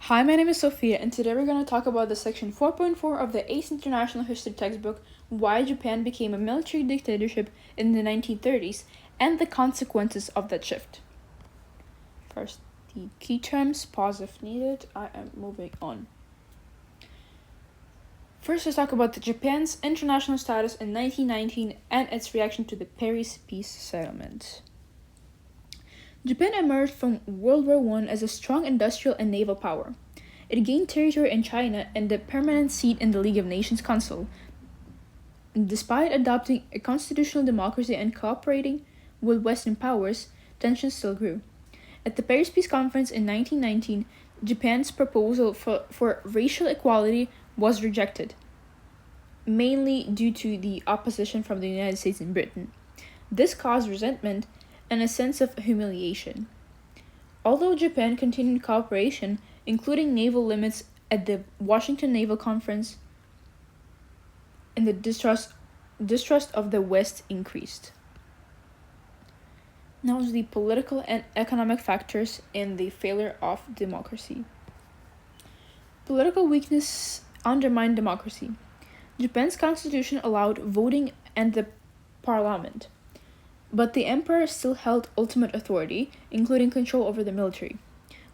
Hi, my name is Sophia, and today we're going to talk about the section 4.4 of the ACE International History textbook, Why Japan Became a Military Dictatorship in the 1930s, and the consequences of that shift. First, the key terms, pause if needed. I am moving on. First, let's talk about Japan's international status in 1919 and its reaction to the Paris Peace Settlement. Japan emerged from World War I as a strong industrial and naval power. It gained territory in China and a permanent seat in the League of Nations Council. Despite adopting a constitutional democracy and cooperating with Western powers, tensions still grew. At the Paris Peace Conference in 1919, Japan's proposal for racial equality was rejected, mainly due to the opposition from the United States and Britain. This caused resentment and a sense of humiliation. Although Japan continued cooperation, including naval limits at the Washington Naval Conference, and the distrust of the West increased. Now the political and economic factors in the failure of democracy. Political weakness undermined democracy. Japan's constitution allowed voting and the parliament, but the emperor still held ultimate authority, including control over the military.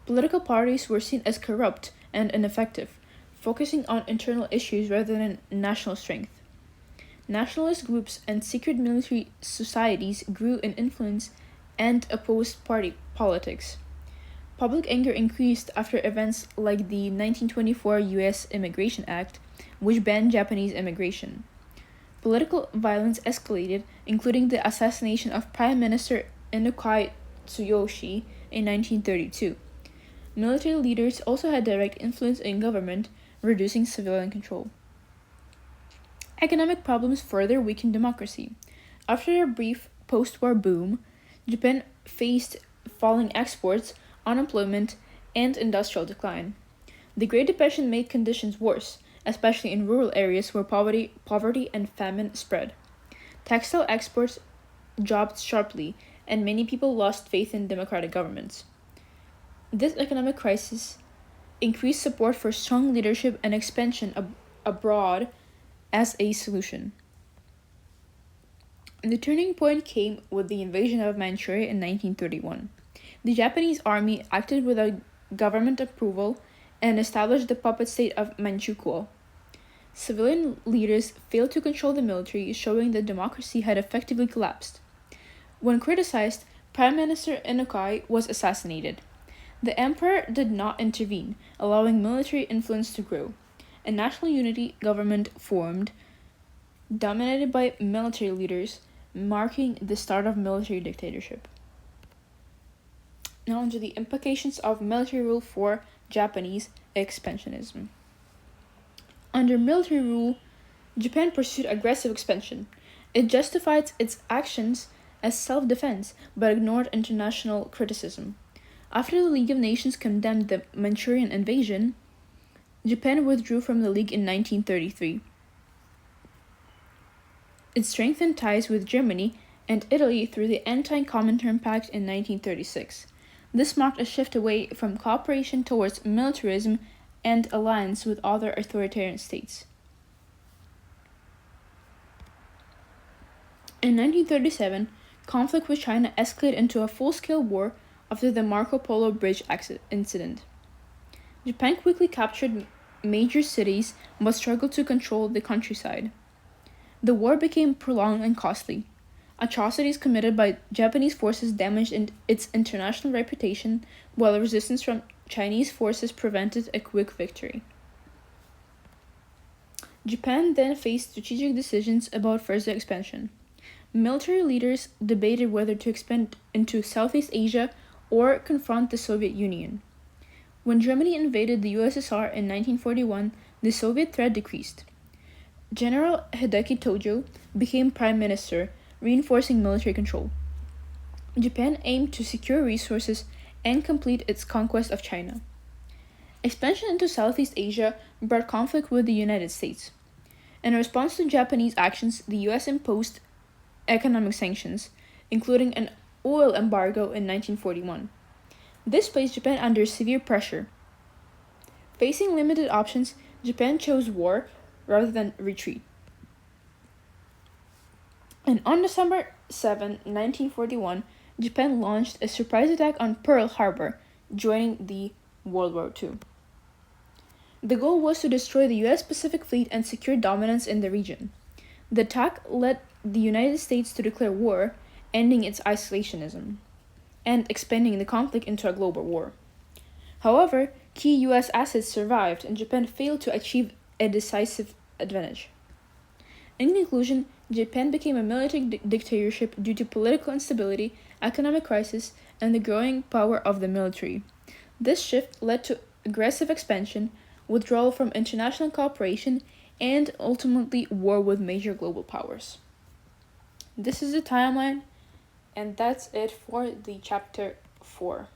Political parties were seen as corrupt and ineffective, focusing on internal issues rather than national strength. Nationalist groups and secret military societies grew in influence and opposed party politics. Public anger increased after events like the 1924 U.S. Immigration Act, which banned Japanese immigration. Political violence escalated, including the assassination of Prime Minister Inokai Tsuyoshi in 1932. Military leaders also had direct influence in government, reducing civilian control. Economic problems further weakened democracy. After a brief post-war boom, Japan faced falling exports, unemployment, and industrial decline. The Great Depression made conditions worse, especially in rural areas where poverty and famine spread. Textile exports dropped sharply, and many people lost faith in democratic governments. This economic crisis increased support for strong leadership and expansion abroad as a solution. The turning point came with the invasion of Manchuria in 1931. The Japanese army acted without government approval and established the puppet state of Manchukuo. Civilian leaders failed to control the military, showing that democracy had effectively collapsed. When criticized, Prime Minister Inokai was assassinated. The emperor did not intervene, allowing military influence to grow. A national unity government formed, dominated by military leaders, marking the start of military dictatorship. Now onto the implications of military rule for Japanese expansionism. Under military rule, Japan pursued aggressive expansion. It justified its actions as self-defense, but ignored international criticism. After the League of Nations condemned the Manchurian invasion, Japan withdrew from the League in 1933. It strengthened ties with Germany and Italy through the Anti-Comintern Pact in 1936. This marked a shift away from cooperation towards militarism and alliance with other authoritarian states. In 1937, conflict with China escalated into a full-scale war after the Marco Polo Bridge incident. Japan quickly captured major cities but struggled to control the countryside. The war became prolonged and costly. Atrocities committed by Japanese forces damaged its international reputation, while resistance from Chinese forces prevented a quick victory. Japan then faced strategic decisions about further expansion. Military leaders debated whether to expand into Southeast Asia or confront the Soviet Union. When Germany invaded the USSR in 1941, the Soviet threat decreased. General Hideki Tojo became prime minister, reinforcing military control. Japan aimed to secure resources and complete its conquest of China. Expansion into Southeast Asia brought conflict with the United States. In response to Japanese actions, the US imposed economic sanctions, including an oil embargo in 1941. This placed Japan under severe pressure. Facing limited options, Japan chose war rather than retreat. And on December 7, 1941, Japan launched a surprise attack on Pearl Harbor, joining the World War II. The goal was to destroy the US Pacific Fleet and secure dominance in the region. The attack led the United States to declare war, ending its isolationism, and expanding the conflict into a global war. However, key US assets survived, and Japan failed to achieve a decisive advantage. In conclusion, Japan became a military dictatorship due to political instability, economic crisis, and the growing power of the military. This shift led to aggressive expansion, withdrawal from international cooperation, and ultimately war with major global powers. This is the timeline, and that's it for the chapter 4.